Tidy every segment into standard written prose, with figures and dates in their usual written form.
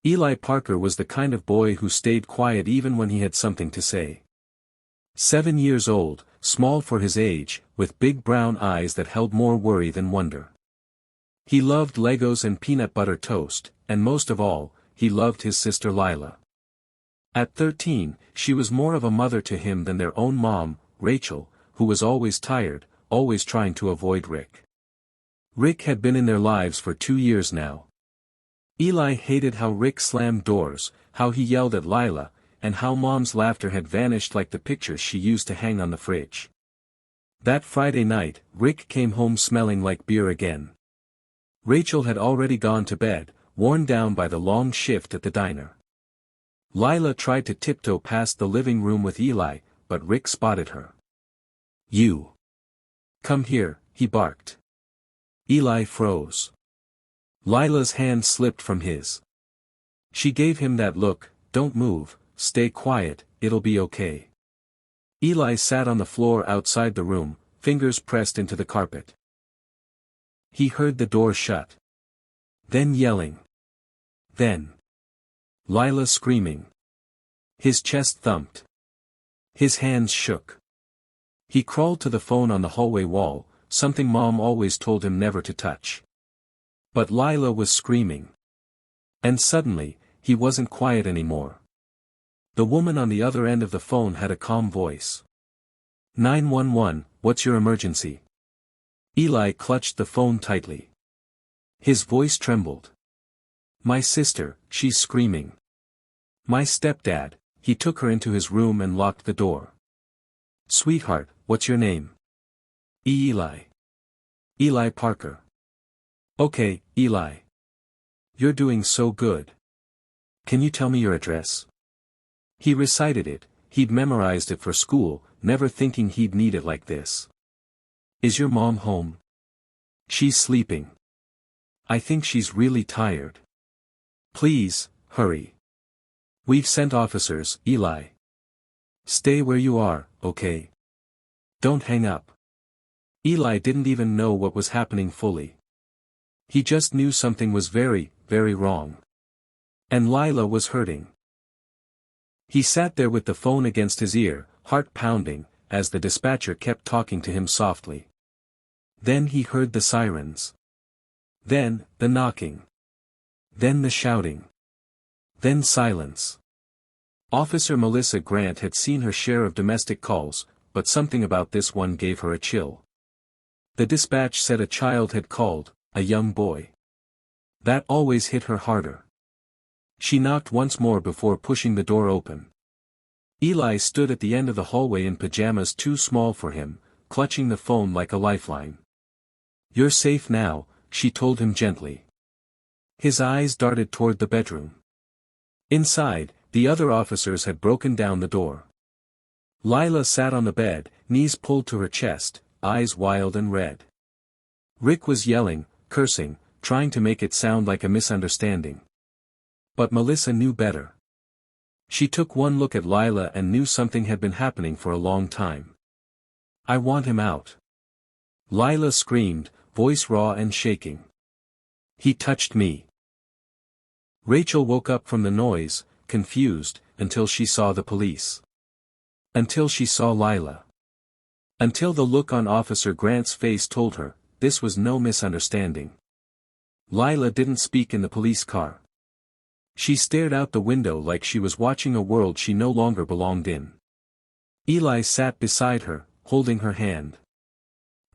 Eli Parker was the kind of boy who stayed quiet even when he had something to say. 7 years old, small for his age, with big brown eyes that held more worry than wonder. He loved Legos and peanut butter toast, and most of all, he loved his sister Lila. At 13, she was more of a mother to him than their own mom, Rachel, who was always tired, always trying to avoid Rick. Rick had been in their lives for 2 years now. Eli hated how Rick slammed doors, how he yelled at Lila, and how Mom's laughter had vanished like the pictures she used to hang on the fridge. That Friday night, Rick came home smelling like beer again. Rachel had already gone to bed, worn down by the long shift at the diner. Lila tried to tiptoe past the living room with Eli, but Rick spotted her. "You! Come here," he barked. Eli froze. Lila's hand slipped from his. She gave him that look, "Don't move, stay quiet, it'll be okay." Eli sat on the floor outside the room, fingers pressed into the carpet. He heard the door shut. Then yelling. Then Lila screaming. His chest thumped. His hands shook. He crawled to the phone on the hallway wall, something Mom always told him never to touch. But Lila was screaming. And suddenly, he wasn't quiet anymore. The woman on the other end of the phone had a calm voice. 911, what's your emergency? Eli clutched the phone tightly. His voice trembled. My sister, she's screaming. My stepdad, he took her into his room and locked the door. Sweetheart, what's your name? Eli. Eli Parker. Okay, Eli. You're doing so good. Can you tell me your address? He recited it, he'd memorized it for school, never thinking he'd need it like this. Is your mom home? She's sleeping. I think she's really tired. Please, hurry. We've sent officers, Eli. Stay where you are, okay? Don't hang up. Eli didn't even know what was happening fully. He just knew something was very, very wrong. And Lila was hurting. He sat there with the phone against his ear, heart pounding, as the dispatcher kept talking to him softly. Then he heard the sirens. Then, the knocking. Then the shouting. Then silence. Officer Melissa Grant had seen her share of domestic calls, but something about this one gave her a chill. The dispatch said a child had called, a young boy. That always hit her harder. She knocked once more before pushing the door open. Eli stood at the end of the hallway in pajamas too small for him, clutching the phone like a lifeline. You're safe now, she told him gently. His eyes darted toward the bedroom. Inside, the other officers had broken down the door. Lila sat on the bed, knees pulled to her chest, eyes wild and red. Rick was yelling, cursing, trying to make it sound like a misunderstanding. But Melissa knew better. She took one look at Lila and knew something had been happening for a long time. I want him out. Lila screamed, voice raw and shaking. He touched me. Rachel woke up from the noise, confused, until she saw the police. Until she saw Lila. Until the look on Officer Grant's face told her, this was no misunderstanding. Lila didn't speak in the police car. She stared out the window like she was watching a world she no longer belonged in. Eli sat beside her, holding her hand.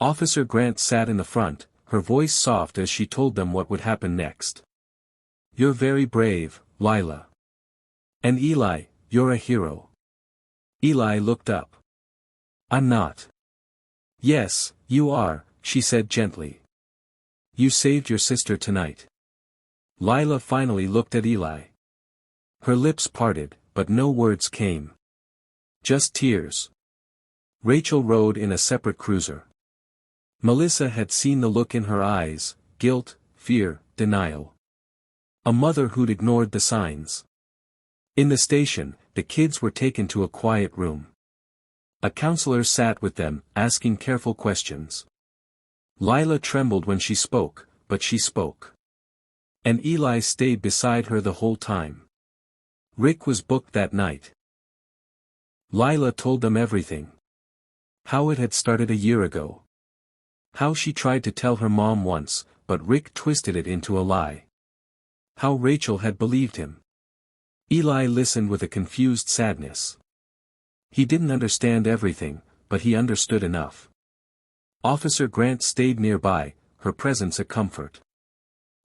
Officer Grant sat in the front, her voice soft as she told them what would happen next. You're very brave, Lila. And Eli, you're a hero. Eli looked up. I'm not. Yes, you are, she said gently. You saved your sister tonight. Lila finally looked at Eli. Her lips parted, but no words came. Just tears. Rachel rode in a separate cruiser. Melissa had seen the look in her eyes, guilt, fear, denial. A mother who'd ignored the signs. In the station, the kids were taken to a quiet room. A counselor sat with them, asking careful questions. Lila trembled when she spoke, but she spoke. And Eli stayed beside her the whole time. Rick was booked that night. Lila told them everything. How it had started a year ago. How she tried to tell her mom once, but Rick twisted it into a lie. How Rachel had believed him. Eli listened with a confused sadness. He didn't understand everything, but he understood enough. Officer Grant stayed nearby, her presence a comfort.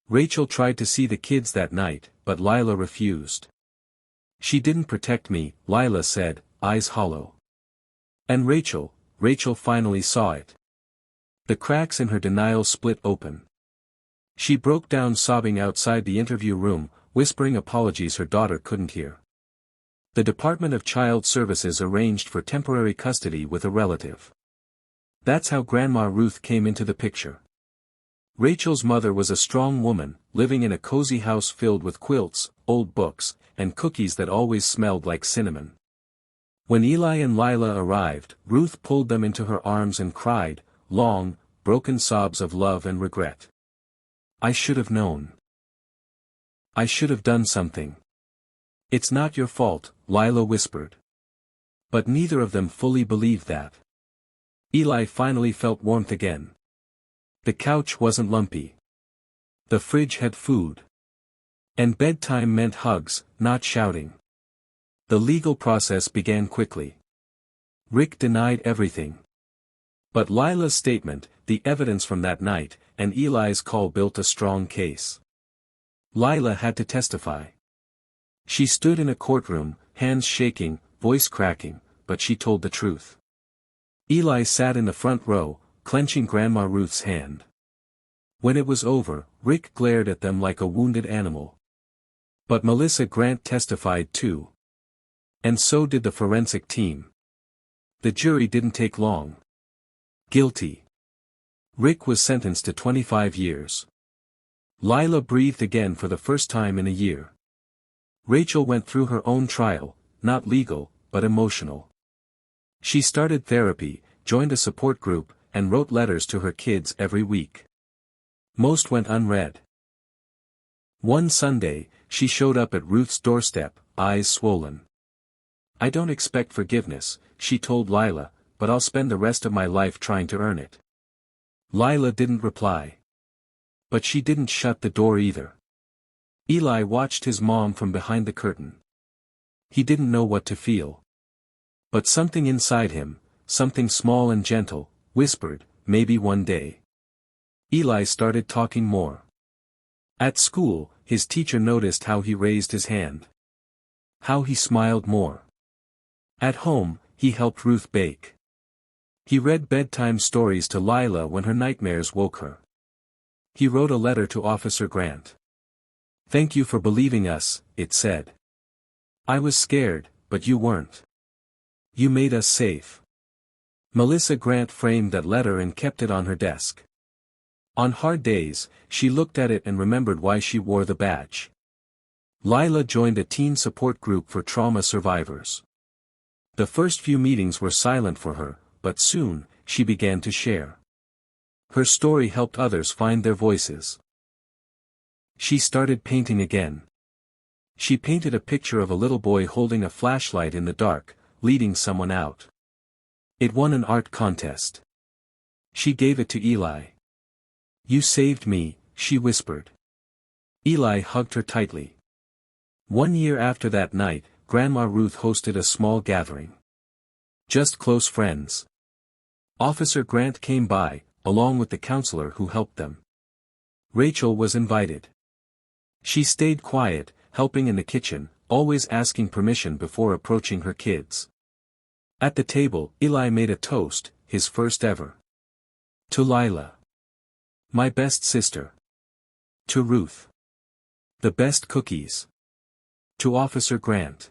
Rachel tried to see the kids that night, but Lila refused. She didn't protect me, Lila said, eyes hollow. And Rachel finally saw it. The cracks in her denial split open. She broke down sobbing outside the interview room, whispering apologies her daughter couldn't hear. The Department of Child Services arranged for temporary custody with a relative. That's how Grandma Ruth came into the picture. Rachel's mother was a strong woman, living in a cozy house filled with quilts, old books, and cookies that always smelled like cinnamon. When Eli and Lila arrived, Ruth pulled them into her arms and cried, long, broken sobs of love and regret. I should have known. I should have done something. It's not your fault, Lila whispered. But neither of them fully believed that. Eli finally felt warmth again. The couch wasn't lumpy. The fridge had food. And bedtime meant hugs, not shouting. The legal process began quickly. Rick denied everything. But Lila's statement, the evidence from that night, and Eli's call built a strong case. Lila had to testify. She stood in a courtroom, hands shaking, voice cracking, but she told the truth. Eli sat in the front row, clenching Grandma Ruth's hand. When it was over, Rick glared at them like a wounded animal. But Melissa Grant testified too. And so did the forensic team. The jury didn't take long. Guilty. Rick was sentenced to 25 years. Lila breathed again for the first time in a year. Rachel went through her own trial, not legal, but emotional. She started therapy, joined a support group, and wrote letters to her kids every week. Most went unread. One Sunday, she showed up at Ruth's doorstep, eyes swollen. I don't expect forgiveness, she told Lila, but I'll spend the rest of my life trying to earn it. Lila didn't reply. But she didn't shut the door either. Eli watched his mom from behind the curtain. He didn't know what to feel. But something inside him, something small and gentle, whispered, maybe one day. Eli started talking more. At school, his teacher noticed how he raised his hand. How he smiled more. At home, he helped Ruth bake. He read bedtime stories to Lila when her nightmares woke her. He wrote a letter to Officer Grant. Thank you for believing us, it said. I was scared, but you weren't. You made us safe. Melissa Grant framed that letter and kept it on her desk. On hard days, she looked at it and remembered why she wore the badge. Lila joined a teen support group for trauma survivors. The first few meetings were silent for her, but soon, she began to share. Her story helped others find their voices. She started painting again. She painted a picture of a little boy holding a flashlight in the dark, leading someone out. It won an art contest. She gave it to Eli. You saved me, she whispered. Eli hugged her tightly. 1 year after that night, Grandma Ruth hosted a small gathering. Just close friends. Officer Grant came by, along with the counselor who helped them. Rachel was invited. She stayed quiet, helping in the kitchen, always asking permission before approaching her kids. At the table, Eli made a toast, his first ever. To Lila. My best sister. To Ruth. The best cookies. To Officer Grant.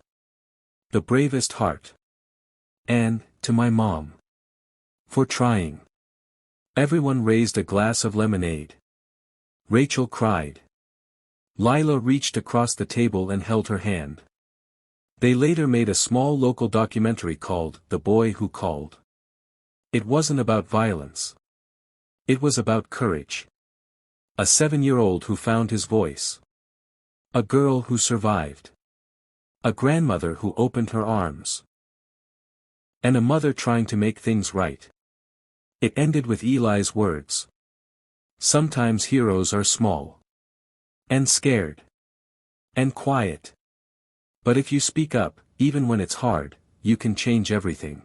The bravest heart. And, to my mom. For trying. Everyone raised a glass of lemonade. Rachel cried. Lila reached across the table and held her hand. They later made a small local documentary called The Boy Who Called. It wasn't about violence. It was about courage. A 7-year-old who found his voice. A girl who survived. A grandmother who opened her arms. And a mother trying to make things right. It ended with Eli's words. Sometimes heroes are small. And scared. And quiet. But if you speak up, even when it's hard, you can change everything.